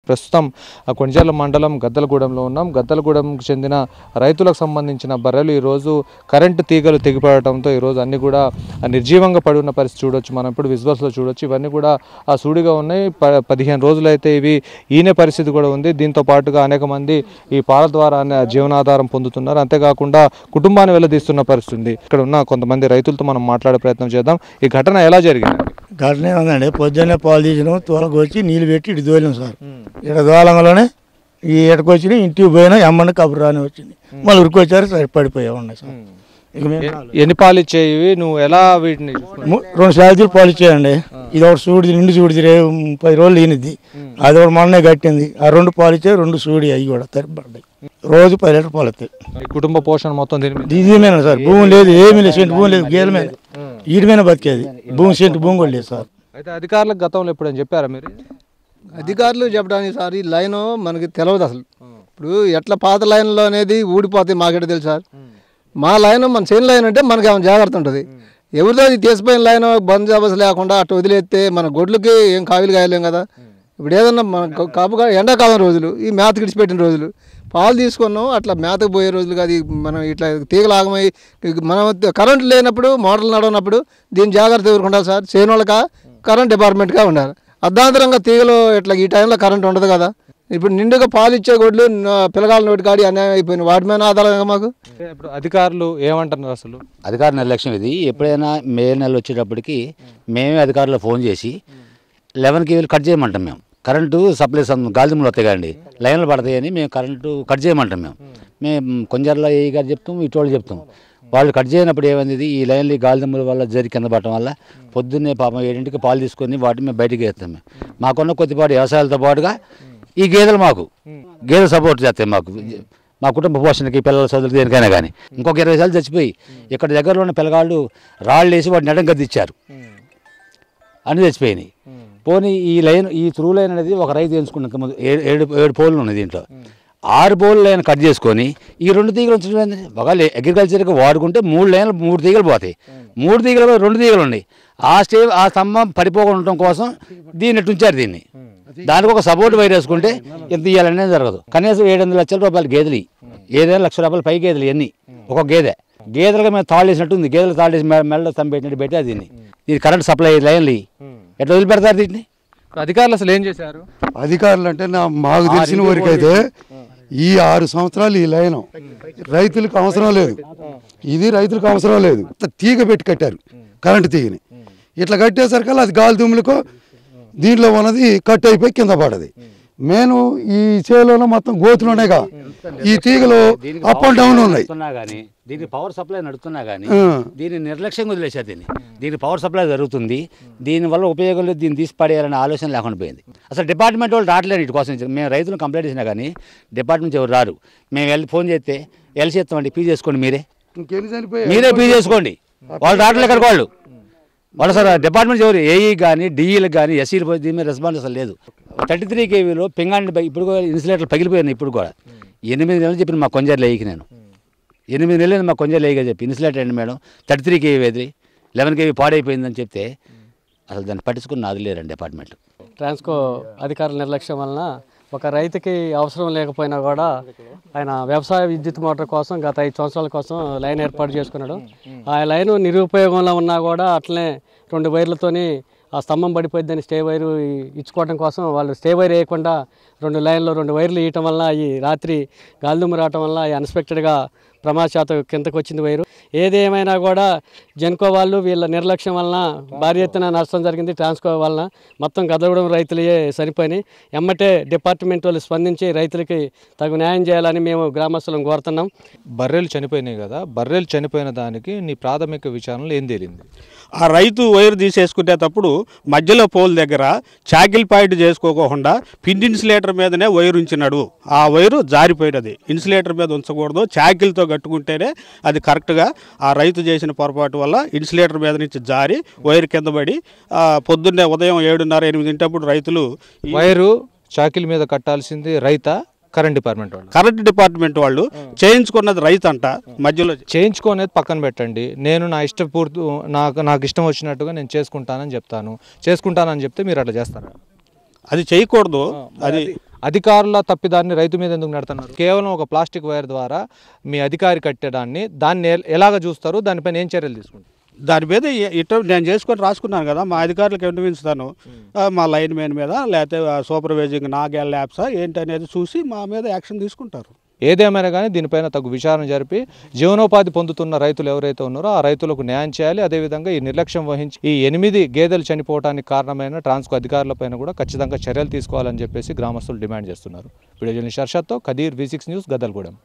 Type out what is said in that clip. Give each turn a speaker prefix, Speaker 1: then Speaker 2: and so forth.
Speaker 1: ప్రస్తుతం కొణిజర్ల మండలం గద్దలగూడెంలో ఉన్నాం. గద్దలగూడెంకు చెందిన రైతులకు సంబంధించిన బర్రెలు ఈరోజు కరెంటు తీగలు తెగిపడటంతో ఈరోజు అన్ని కూడా నిర్జీవంగా పడి ఉన్న పరిస్థితి చూడొచ్చు. మనం ఇప్పుడు విజువల్స్లో చూడొచ్చు. ఇవన్నీ కూడా సూడిగా ఉన్నాయి. 15 రోజులైతే ఇవి ఈనే పరిస్థితి కూడా ఉంది. దీంతో పాటుగా అనేక మంది ఈ పాల ద్వారా జీవనాధారం పొందుతున్నారు. అంతేకాకుండా కుటుంబాన్ని వెళ్లదీస్తున్న పరిస్థితి ఉంది. ఇక్కడ ఉన్న కొంతమంది రైతులతో మనం మాట్లాడే ప్రయత్నం చేద్దాం. ఈ ఘటన ఎలా జరిగింది?
Speaker 2: ఘటన ఏముందండి, పొద్దున్నే పాలు తీసినాం, తోలకు వచ్చి నీళ్ళు పెట్టి ఇటు దోలాం సార్. ఇక్కడ దోలంలోనే ఈ ఎటకు వచ్చి ఇంటికి పోయినా ఎమ్మని కబురు రాని వచ్చింది. మళ్ళీ ఉరికొచ్చారు, సరే పడిపోయా ఉన్నాయి సార్. ఇక
Speaker 1: ఎన్ని పాలు ఇచ్చేవి? నువ్వు ఎలా వీటిని?
Speaker 2: 2 శాలరీలు పాలు ఇచ్చాయండి. ఇది ఒకటి సూడి నిండు సూడి 10 రోజులు ఈనిద్ది. అది ఒకటి మొన్నే కట్టింది. ఆ 2 పాలు ఇచ్చే 2 సూడి అవి కూడా తరిపడ్డాయి. రోజు 10 లీటర్ పాలు వస్తాయి.
Speaker 1: కుటుంబ పోషణ మొత్తం
Speaker 2: దీనిమేనా సార్? భూమి లేదు, ఏమీ లేదు, సెంటు భూమి లేదు, గేదెల మీద వీటి మీద బతికేది. భూమి సెంటు భూమి కూడా లేదు సార్.
Speaker 1: అయితే అధికారులకు గతంలో ఎప్పుడని చెప్పారా మీరు?
Speaker 3: అధికారులు చెప్పడానికి సార్ ఈ లైన్ మనకి తెలియదు అసలు. ఇప్పుడు ఎట్లా పాత లైన్లో అనేది ఊడిపోతాయి మాకెట తెలుసు సార్. మా లైన్ మన చేను లైన్ అంటే మనకి ఏమైనా జాగ్రత్త ఉంటుంది. ఎవరిదో తీసిపోయిన లైన్ బంద్ జబస్ లేకుండా అటు వదిలేస్తే మన గొడ్లకి ఏం కావిలు కాయలేం కదా. ఇప్పుడు ఏదన్నా మన కాపుగా ఎండాకాలం రోజులు, ఈ మేత గిడిచిపెట్టిన రోజులు, పాలు తీసుకున్నాం అట్లా మేతకు పోయే రోజులు కాదు. మనం ఇట్లా తీగలు ఆగమై మనం కరెంటు లేనప్పుడు మోటార్లు నడవనప్పుడు దీని జాగ్రత్త ఎవరుకుంటారు సార్? చేను వాళ్ళకా కరెంట్ డిపార్ట్మెంట్గా ఉండాలి. అర్ధాంతరంగా తీగలు ఇట్లా ఈ టైంలో కరెంట్ ఉండదు కదా. ఇప్పుడు నిండుగా పాలు ఇచ్చే గొడ్లు పిల్లగాళ్ళ నోటి కాడి అన్యాయం అయిపోయింది. వాటి మీద ఆధారంగా మాకు
Speaker 1: ఇప్పుడు అధికారులు ఏమంటున్నారు? అసలు
Speaker 4: అధికార నిర్లక్ష్యం ఇది. ఎప్పుడైనా మే నెల వచ్చేటప్పటికి మేమే అధికారులు ఫోన్ చేసి 11 కేవీలు కట్ చేయమంటాం. మేము కరెంటు సప్లై గాలిదుములు వస్తాయి కదండి, లైన్లు పడతాయని మేము కరెంటు కట్ చేయమంటాం. మేము కొంచెంలో ఏ గారు చెప్తాం, ఇటువంటి చెప్తాం. వాళ్ళు కట్ చేయనప్పుడు ఏమైంది, ఈ లైన్లు గాలిదుముల వల్ల జరి కింద పడటం వల్ల పొద్దున్నే పాపం 7ంటికి పాలు తీసుకొని వాటిని మేము బయటికి వేస్తాం. మాకున్న కొద్దిపాటి వ్యవసాయాలతో పాటుగా ఈ గేదెలు గేదెలు సపోర్ట్ చేస్తాయి మాకు, మా కుటుంబ పోషణకి, పిల్లల చదువులు, దేనికైనా కానీ. ఇంకొక 20 సార్లు చచ్చిపోయి ఇక్కడ దగ్గరలో ఉన్న పిల్లగాళ్ళు రాళ్ళు వేసి వాటిని ఎడం గద్దిచ్చారు, అన్నీ చచ్చిపోయినాయి. పోనీ ఈ లైన్, ఈ త్రూ లైన్ అనేది ఒక రైతు ఎంచుకున్న 7 పోల్లు ఉన్నాయి. దీంట్లో 6 పోల్ లైన్ కట్ చేసుకొని ఈ 2 తీగలు ఉంచడం. ఒకవేళ అగ్రికల్చర్కి వాడుకుంటే 3 లైన్లు 3 తీగలు పోతాయి. 3 తీగలు 2 తీగలు ఉన్నాయి. ఆ స్తంభం పడిపోకుండా ఉండటం కోసం దీన్ని ఉంచారు. దీన్ని దానికి ఒక సపోర్ట్ వైర్ వేసుకుంటే ఎంత ఇవ్వాలనేది జరగదు. కనీసం 700 లక్షల రూపాయలు గేదెలు, ఏదైనా 1 లక్ష రూపాయలు పై గేదెలు ఇవన్నీ. ఒక గేదెలుగా మేము తాళ్ళు వేసినట్టు ఉంది. గేదెలు తాళ్ళు వేసి మెడలో పెట్టినట్టు పెట్టి దీన్ని ఇది కరెంట్ సప్లై లైన్లు ఎట్లా వదిలిపెడతారు దీన్ని?
Speaker 1: అధికారులు అసలు ఏం చేశారు?
Speaker 5: అధికారులు అంటే మాకు తెలిసిన వరకైతే ఈ 6 సంవత్సరాలు ఈ లైన్ రైతులకు అవసరం లేదు. ఇది రైతులకు అవసరం లేదు. తీగ పెట్టి కట్టారు, కరెంటు తీగని. ఇట్లా కట్టేసరికల్లా అది గాలి దుమ్ములకు దీంట్లో ఉన్నది కట్ అయిపోయి కింద పడది. నేను ఈ చేలోనే మొత్తం గోతులోనేగా ఈ తీగలు అప్ అండ్ డౌన్ ఉన్నాయి.
Speaker 4: దీనికి పవర్ సప్లై నడుతున్నా కానీ దీన్ని నిర్లక్ష్యంగా వదిలేశారు. దీనికి పవర్ సప్లై జరుగుతుంది, దీనివల్ల ఉపయోగం లేదు, దీన్ని తీసి పడేయాలనే ఆలోచన లేకుండా పోయింది. అసలు డిపార్ట్మెంట్ వాళ్ళు రావట్లేదు ఇటు కోసం. మేము రైతులను కంప్లైంట్ చేసినా కానీ డిపార్ట్మెంట్ ఎవరు రారు. మేము ఫోన్ చేస్తే ఎల్సీ ఇస్తామండి, పీ చేసుకోండి, మీరే పీ చేసుకోండి. వాళ్ళు రావట్లేదు ఎక్కడికి. వాళ్ళు సార్ డిపార్ట్మెంట్ ఎవరు, ఏఈ కానీ డిఈలకు కానీ ఎస్సీలు పోయి దీని మీద రెస్పాన్స్ అసలు లేదు. 33 కేవీలో పింగాణి ఇప్పుడు కూడా ఇన్సులేటర్లు పగిలిపోయినాయి. ఇప్పుడు కూడా 8 నెలలు చెప్పిన మా కొంజర్లు వేయకి నేను 8 నెలలు మా కొంజర్లు వేయగా చెప్పి ఇన్సులేటర్ అండి మేడం 33 కేవీ వేది 11 కేవీ పాడైపోయిందని చెప్తే అసలు దాన్ని పట్టించుకుని నాది లేరండి డిపార్ట్మెంట్.
Speaker 6: ట్రాన్స్కో అధికారుల నిర్లక్ష్యం వలన ఒక రైతుకి అవసరం లేకపోయినా కూడా ఆయన వ్యవసాయ విద్యుత్ మోటార్ కోసం గత 5 సంవత్సరాల కోసం లైన్ ఏర్పాటు చేసుకున్నాడు. ఆ లైన్ నిరుపయోగంలో ఉన్నా కూడా అట్లనే 2 వైర్లతోని ఆ స్తంభం పడిపోయిందని స్టే వైరు ఇచ్చుకోవడం కోసం వాళ్ళు స్టే వైర్ వేయకుండా 2 లైన్లో 2 వైర్లు ఇవ్వటం వల్ల ఈ రాత్రి గాలిదుమ్ము రావటం వల్ల అన్ఎక్స్పెక్టెడ్గా ప్రమాదశాతం కిందకు వచ్చింది వైరు. ఏదేమైనా కూడా జెన్కో వాళ్ళు వీళ్ళ నిర్లక్ష్యం వలన భారీ ఎత్తున నష్టం జరిగింది. ట్రాన్స్కో వలన మొత్తం గదలగూడెం రైతులే చనిపోయినాయి. ఎమ్మటే డిపార్ట్మెంట్ వాళ్ళు స్పందించి రైతులకి తగు న్యాయం చేయాలని మేము గ్రామస్తులను కోరుతున్నాం.
Speaker 1: బర్రెలు చనిపోయినాయి కదా, బర్రెలు చనిపోయిన దానికి నీ ప్రాథమిక విచారణలో ఏం తేలింది?
Speaker 7: ఆ రైతు వైరు తీసేసుకునేటప్పుడు మధ్యలో పోల్ దగ్గర చాకిల్ పాయింట్ చేసుకోకుండా పిన్ ఇన్సులేటర్ మీదనే వైరు ఉంచినాడు. ఆ వైరు జారిపోయినది. ఇన్సులేటర్ మీద ఉంచకూడదు, చాకిల్తో కట్టుకుంటేనే అది కరెక్ట్గా. ఆ రైతు చేసిన పొరపాటు వల్ల ఇన్సులేటర్ మీద నుంచి జారి వైరు కింద పడి పొద్దున్నే ఉదయం 7:30-8 రైతులు
Speaker 1: వైరు చాకిల్ మీద కట్టాల్సింది రైతా కరెంట్ డిపార్ట్మెంట్ వాళ్ళు చేయించుకున్నది రైతు అంట. మధ్యలో చేయించుకునేది పక్కన పెట్టండి. నేను నా ఇష్టపూర్తి నాకు ఇష్టం వచ్చినట్టుగా నేను చేసుకుంటానని చెప్తాను. చేసుకుంటానని చెప్తే మీరు అట్లా చేస్తారా?
Speaker 7: అది చేయకూడదు.
Speaker 1: అధికారుల తప్పిదాన్ని రైతు మీద ఎందుకు నడుతున్నారు? కేవలం ఒక ప్లాస్టిక్ వైర్ ద్వారా మీ అధికారి కట్టడాన్ని దాన్ని ఎలాగ చూస్తారు, దానిపైన ఏం చర్యలు తీసుకుంటారు?
Speaker 7: దాని మీద ఇట్లా నేను చేసుకొని రాసుకున్నాను కదా, మా అధికారులకు విన్నవించుతాను. మా లైన్ మ్యాన్ మీద లేకపోతే సూపర్వైజింగ్ నాగేల్ ల్యాబ్సా ఏంటి అనేది చూసి మా మీద యాక్షన్ తీసుకుంటారు.
Speaker 1: ఏదేమైనా కానీ దీనిపైన తగు విచారణ జరిపి జీవనోపాధి పొందుతున్న రైతులు ఎవరైతే ఉన్నారో ఆ రైతులకు న్యాయం చేయాలి. అదేవిధంగా ఈ నిర్లక్ష్యం వహించి ఈ 8 గేదెలు చనిపోవడానికి కారణమైన ట్రాన్స్కో అధికారులపైన కూడా ఖచ్చితంగా చర్యలు తీసుకోవాలని చెప్పేసి గ్రామస్తులు డిమాండ్ చేస్తున్నారు. వీడియో జర్నలిస్ట్ హర్షద్తో ఖదీర్, V6 న్యూస్, గద్దలగూడెం.